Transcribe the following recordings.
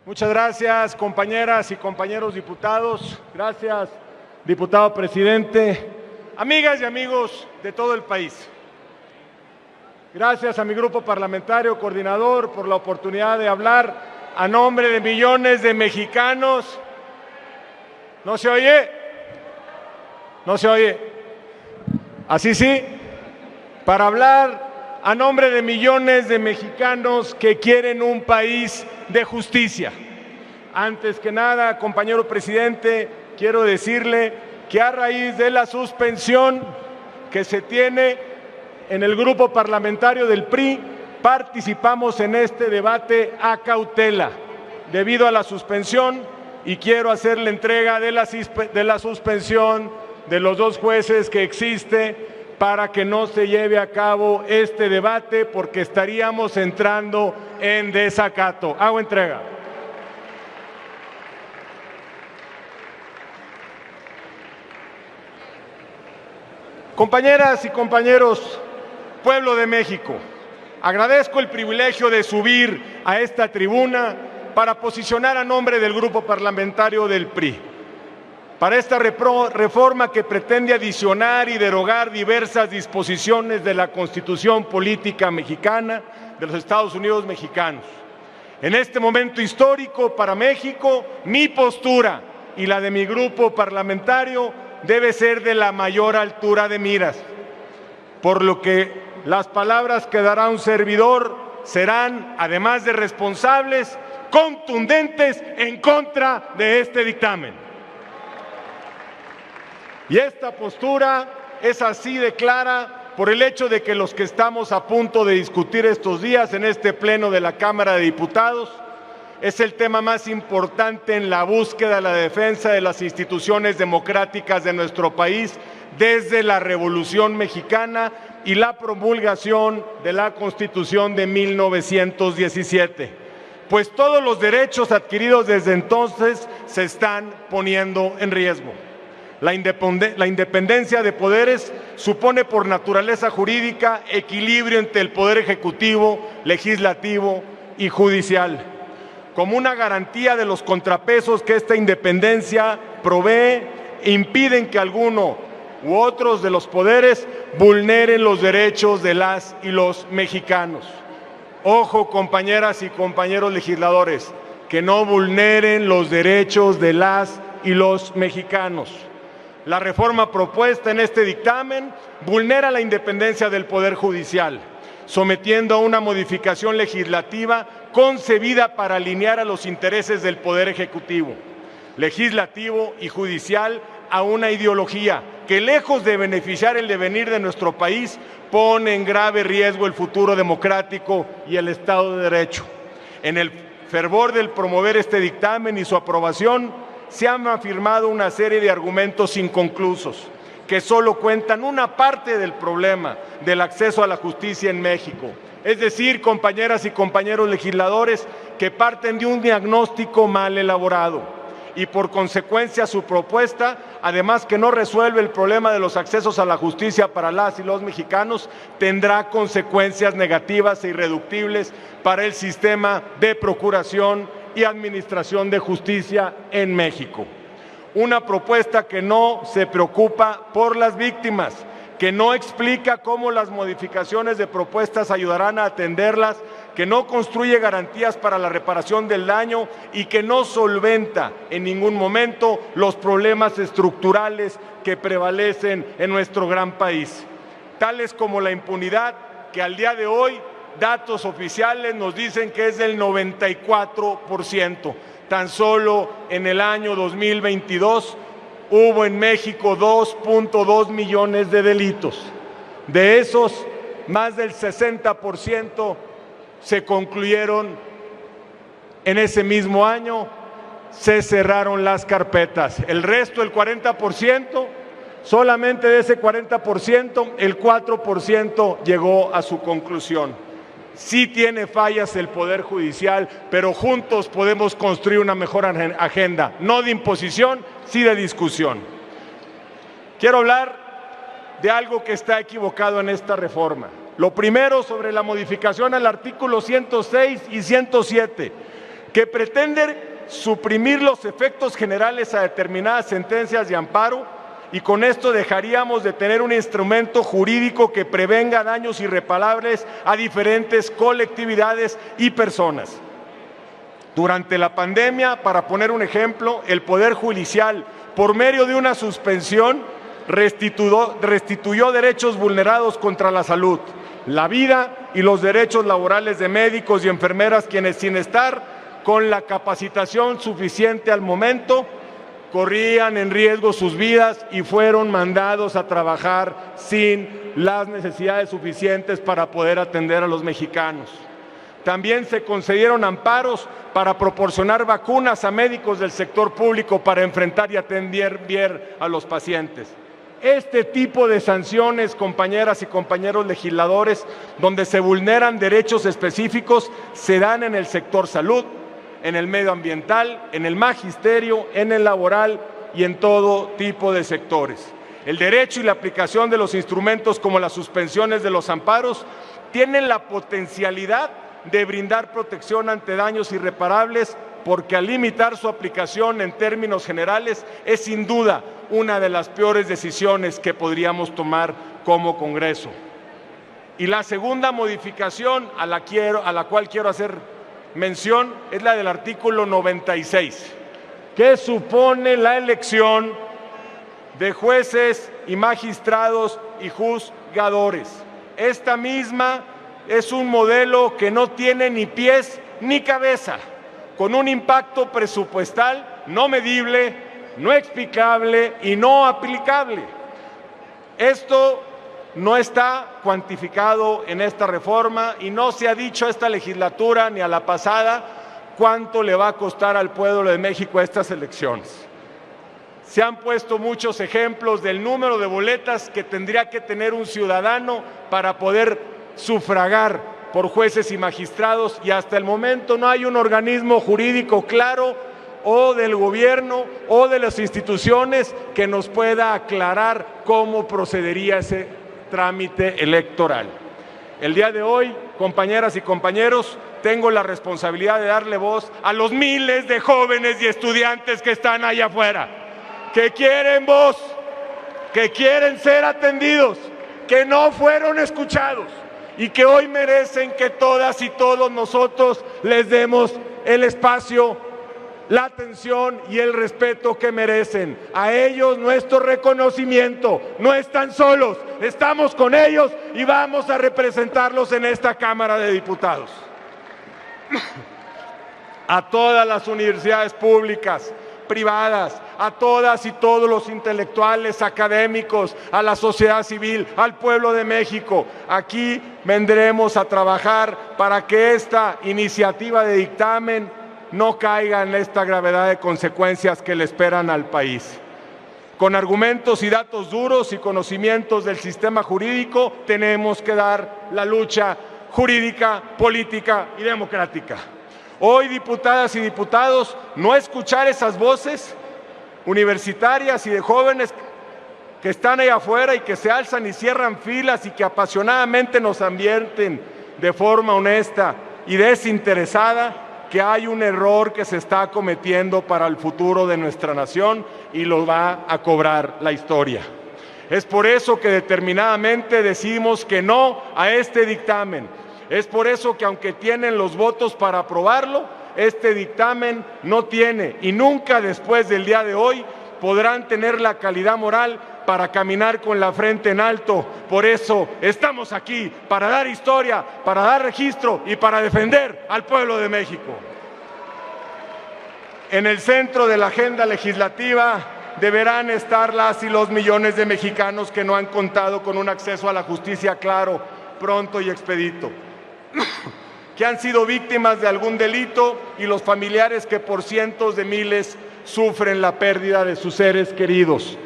Muchas gracias, compañeras y compañeros diputados. Gracias, diputado presidente. Amigas y amigos de todo el país. Gracias a mi grupo parlamentario coordinador por la oportunidad de hablar a nombre de millones de mexicanos. ¿No se oye? ¿No se oye? Así sí, para hablar a nombre de millones de mexicanos que quieren un país de justicia. Antes que nada, compañero presidente, quiero decirle que a raíz de la suspensión que se tiene en el grupo parlamentario del PRI, participamos en este debate a cautela debido a la suspensión y quiero hacerle entrega de la suspensión de los dos jueces que existe para que no se lleve a cabo este debate porque estaríamos entrando en desacato. Hago entrega. Compañeras y compañeros, pueblo de México, agradezco el privilegio de subir a esta tribuna para posicionar a nombre del grupo parlamentario del PRI. Para esta reforma que pretende adicionar y derogar diversas disposiciones de la Constitución Política Mexicana de los Estados Unidos mexicanos. En este momento histórico para México, mi postura y la de mi grupo parlamentario debe ser de la mayor altura de miras, por lo que las palabras que dará un servidor serán, además de responsables, contundentes en contra de este dictamen. Y esta postura es así de clara por el hecho de que los que estamos a punto de discutir estos días en este pleno de la Cámara de Diputados es el tema más importante en la búsqueda de la defensa de las instituciones democráticas de nuestro país desde la Revolución Mexicana y la promulgación de la Constitución de 1917. Pues todos los derechos adquiridos desde entonces se están poniendo en riesgo. La independencia de poderes supone por naturaleza jurídica equilibrio entre el poder ejecutivo, legislativo y judicial. Como una garantía de los contrapesos que esta independencia provee, impiden que alguno u otros de los poderes vulneren los derechos de las y los mexicanos. Ojo, compañeras y compañeros legisladores, que no vulneren los derechos de las y los mexicanos. La reforma propuesta en este dictamen vulnera la independencia del Poder Judicial, sometiendo a una modificación legislativa concebida para alinear a los intereses del Poder Ejecutivo, Legislativo y Judicial a una ideología que, lejos de beneficiar el devenir de nuestro país, pone en grave riesgo el futuro democrático y el Estado de Derecho. En el fervor del promover este dictamen y su aprobación, se han afirmado una serie de argumentos inconclusos que solo cuentan una parte del problema del acceso a la justicia en México. Es decir, compañeras y compañeros legisladores, que parten de un diagnóstico mal elaborado y por consecuencia su propuesta, además que no resuelve el problema de los accesos a la justicia para las y los mexicanos, tendrá consecuencias negativas e irreductibles para el sistema de procuración y administración de justicia en México. Una propuesta que no se preocupa por las víctimas, que no explica cómo las modificaciones de propuestas ayudarán a atenderlas, que no construye garantías para la reparación del daño y que no solventa en ningún momento los problemas estructurales que prevalecen en nuestro gran país, tales como la impunidad, que al día de hoy datos oficiales nos dicen que es del 94%. Tan solo en el año 2022 hubo en México 2.2 millones de delitos. De esos, más del 60% se concluyeron en ese mismo año, se cerraron las carpetas. El resto, el 40%, solamente de ese 40%, el 4% llegó a su conclusión. Sí tiene fallas el Poder Judicial, pero juntos podemos construir una mejor agenda, no de imposición, sí de discusión. Quiero hablar de algo que está equivocado en esta reforma. Lo primero, sobre la modificación al artículo 106 y 107, que pretende suprimir los efectos generales a determinadas sentencias de amparo, y con esto dejaríamos de tener un instrumento jurídico que prevenga daños irreparables a diferentes colectividades y personas. Durante la pandemia, para poner un ejemplo, el Poder Judicial, por medio de una suspensión, restituyó derechos vulnerados contra la salud, la vida y los derechos laborales de médicos y enfermeras, quienes, sin estar con la capacitación suficiente al momento, corrían en riesgo sus vidas y fueron mandados a trabajar sin las necesidades suficientes para poder atender a los mexicanos. También se concedieron amparos para proporcionar vacunas a médicos del sector público para enfrentar y atender bien a los pacientes. Este tipo de sanciones, compañeras y compañeros legisladores, donde se vulneran derechos específicos, se dan en el sector salud, en el medio ambiental, en el magisterio, en el laboral y en todo tipo de sectores. El derecho y la aplicación de los instrumentos como las suspensiones de los amparos tienen la potencialidad de brindar protección ante daños irreparables, porque al limitar su aplicación en términos generales es sin duda una de las peores decisiones que podríamos tomar como Congreso. Y la segunda modificación a la cual quiero hacer mención es la del artículo 96, que supone la elección de jueces y magistrados y juzgadores. Esta misma es un modelo que no tiene ni pies ni cabeza, con un impacto presupuestal no medible, no explicable y no aplicable. Esto no está cuantificado en esta reforma y no se ha dicho a esta legislatura ni a la pasada cuánto le va a costar al pueblo de México estas elecciones. Se han puesto muchos ejemplos del número de boletas que tendría que tener un ciudadano para poder sufragar por jueces y magistrados, y hasta el momento no hay un organismo jurídico claro o del gobierno o de las instituciones que nos pueda aclarar cómo procedería ese trámite electoral. El día de hoy, compañeras y compañeros, tengo la responsabilidad de darle voz a los miles de jóvenes y estudiantes que están allá afuera, que quieren voz, que quieren ser atendidos, que no fueron escuchados y que hoy merecen que todas y todos nosotros les demos el espacio, la atención y el respeto que merecen. A ellos nuestro reconocimiento. No están solos, estamos con ellos y vamos a representarlos en esta Cámara de Diputados. A todas las universidades públicas, privadas, a todas y todos los intelectuales, académicos, a la sociedad civil, al pueblo de México. Aquí vendremos a trabajar para que esta iniciativa de dictamen no caiga en esta gravedad de consecuencias que le esperan al país. Con argumentos y datos duros y conocimientos del sistema jurídico, tenemos que dar la lucha jurídica, política y democrática. Hoy, diputadas y diputados, no escuchar esas voces universitarias y de jóvenes que están ahí afuera y que se alzan y cierran filas y que apasionadamente nos advierten de forma honesta y desinteresada que hay un error que se está cometiendo para el futuro de nuestra nación y lo va a cobrar la historia. Es por eso que determinadamente decimos que no a este dictamen. Es por eso que, aunque tienen los votos para aprobarlo, este dictamen no tiene y nunca después del día de hoy podrán tener la calidad moral para caminar con la frente en alto. Por eso estamos aquí, para dar historia, para dar registro y para defender al pueblo de México. En el centro de la agenda legislativa deberán estar las y los millones de mexicanos que no han contado con un acceso a la justicia claro, pronto y expedito, que han sido víctimas de algún delito y los familiares que por cientos de miles sufren la pérdida de sus seres queridos,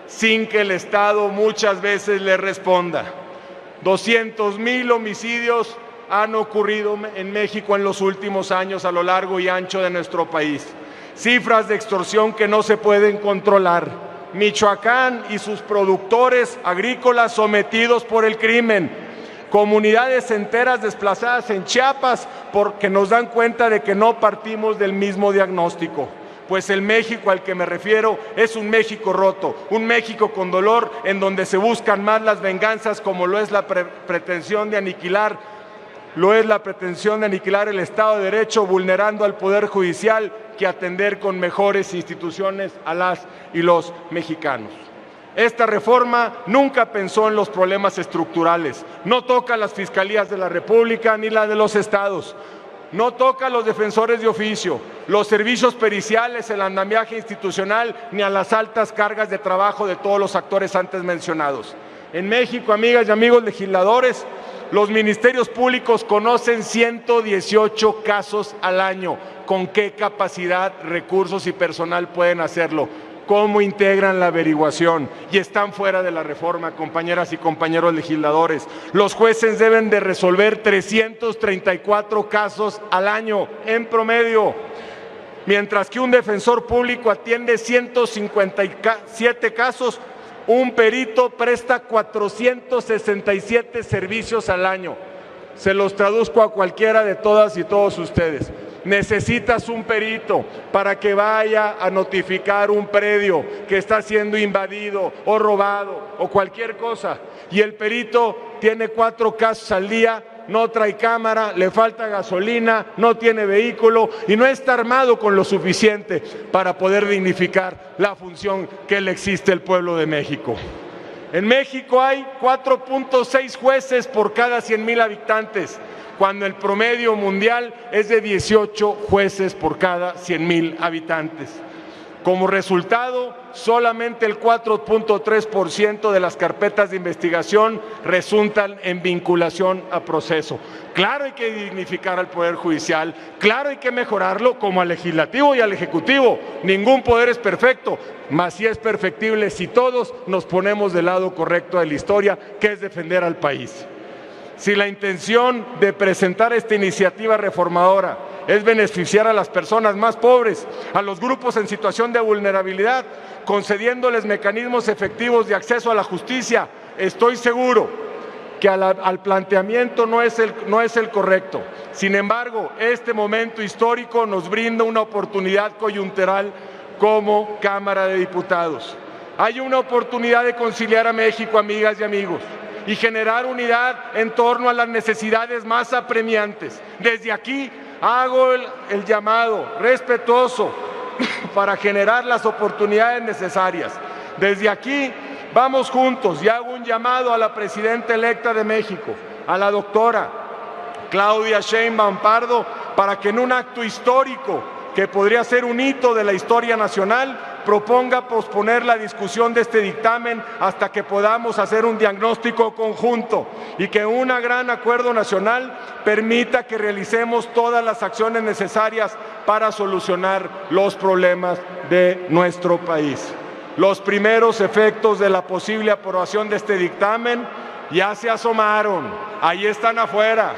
sin que el Estado muchas veces les responda. 200,000 homicidios han ocurrido en México en los últimos años a lo largo y ancho de nuestro país. Cifras de extorsión que no se pueden controlar. Michoacán y sus productores agrícolas sometidos por el crimen. comunidades enteras desplazadas en Chiapas porque nos dan cuenta de que no partimos del mismo diagnóstico. Pues el México al que me refiero es un México roto, un México con dolor en donde se buscan más las venganzas como lo es la pretensión de aniquilar el Estado de Derecho vulnerando al Poder Judicial que atender con mejores instituciones a las y los mexicanos. Esta reforma nunca pensó en los problemas estructurales, no toca las fiscalías de la República ni la de los estados, no toca a los defensores de oficio, los servicios periciales, el andamiaje institucional, ni a las altas cargas de trabajo de todos los actores antes mencionados. En México, amigas y amigos legisladores, los ministerios públicos conocen 118 casos al año. ¿Con qué capacidad, recursos y personal pueden hacerlo? ¿Cómo integran la averiguación? Y están fuera de la reforma, compañeras y compañeros legisladores. Los jueces deben de resolver 334 casos al año en promedio, mientras que un defensor público atiende 157 casos. Un perito presta 467 servicios al año. Se los traduzco a cualquiera de todas y todos ustedes. Necesitas un perito para que vaya a notificar un predio que está siendo invadido o robado o cualquier cosa. Y el perito tiene 4 casos al día, no trae cámara, le falta gasolina, no tiene vehículo y no está armado con lo suficiente para poder dignificar la función que le existe al pueblo de México. En México hay 4.6 jueces por cada 100,000 habitantes, cuando el promedio mundial es de 18 jueces por cada 100,000 habitantes. Como resultado, solamente el 4.3% de las carpetas de investigación resultan en vinculación a proceso. Claro, hay que dignificar al Poder Judicial, claro, hay que mejorarlo como al Legislativo y al Ejecutivo. Ningún poder es perfecto, mas sí es perfectible si todos nos ponemos del lado correcto de la historia, que es defender al país. Si la intención de presentar esta iniciativa reformadora es beneficiar a las personas más pobres, a los grupos en situación de vulnerabilidad, concediéndoles mecanismos efectivos de acceso a la justicia, estoy seguro que al planteamiento no es el correcto. Sin embargo, este momento histórico nos brinda una oportunidad coyuntural como Cámara de Diputados. Hay una oportunidad de conciliar a México, amigas y amigos, y generar unidad en torno a las necesidades más apremiantes. Desde aquí hago el llamado respetuoso para generar las oportunidades necesarias. Desde aquí vamos juntos y hago un llamado a la presidenta electa de México, a la doctora Claudia Sheinbaum Pardo, para que en un acto histórico que podría ser un hito de la historia nacional, proponga posponer la discusión de este dictamen hasta que podamos hacer un diagnóstico conjunto y que un gran acuerdo nacional permita que realicemos todas las acciones necesarias para solucionar los problemas de nuestro país. Los primeros efectos de la posible aprobación de este dictamen ya se asomaron, ahí están afuera,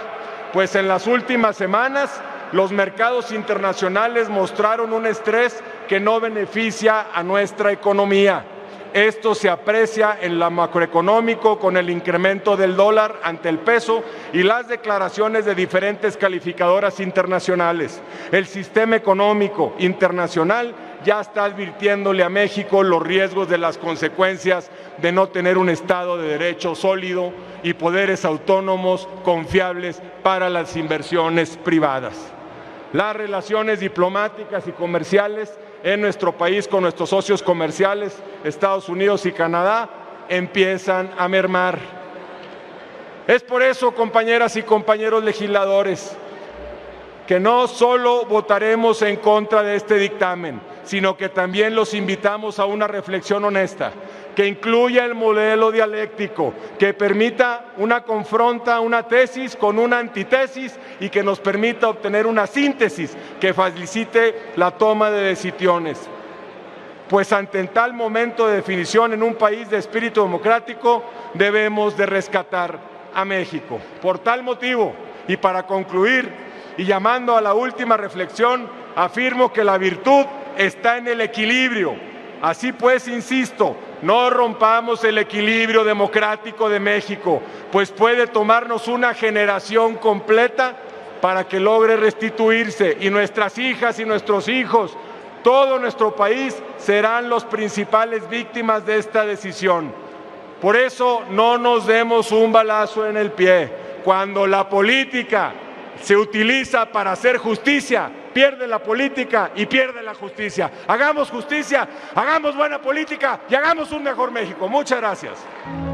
pues en las últimas semanas los mercados internacionales mostraron un estrés que no beneficia a nuestra economía. Esto se aprecia en lo macroeconómico con el incremento del dólar ante el peso y las declaraciones de diferentes calificadoras internacionales. El sistema económico internacional ya está advirtiéndole a México los riesgos de las consecuencias de no tener un Estado de Derecho sólido y poderes autónomos confiables para las inversiones privadas. Las relaciones diplomáticas y comerciales en nuestro país con nuestros socios comerciales, Estados Unidos y Canadá, empiezan a mermar. Es por eso, compañeras y compañeros legisladores, que no solo votaremos en contra de este dictamen, sino que también los invitamos a una reflexión honesta, que incluya el modelo dialéctico, que permita una tesis con una antítesis y que nos permita obtener una síntesis que facilite la toma de decisiones. Pues ante tal momento de definición en un país de espíritu democrático, debemos de rescatar a México. Por tal motivo, y para concluir, y llamando a la última reflexión, afirmo que la virtud está en el equilibrio. Así pues, insisto, no rompamos el equilibrio democrático de México, pues puede tomarnos una generación completa para que logre restituirse, y nuestras hijas y nuestros hijos, todo nuestro país, serán los principales víctimas de esta decisión. Por eso no nos demos un balazo en el pie. Cuando la política se utiliza para hacer justicia, pierde la política y pierde la justicia. Hagamos justicia, hagamos buena política y hagamos un mejor México. Muchas gracias.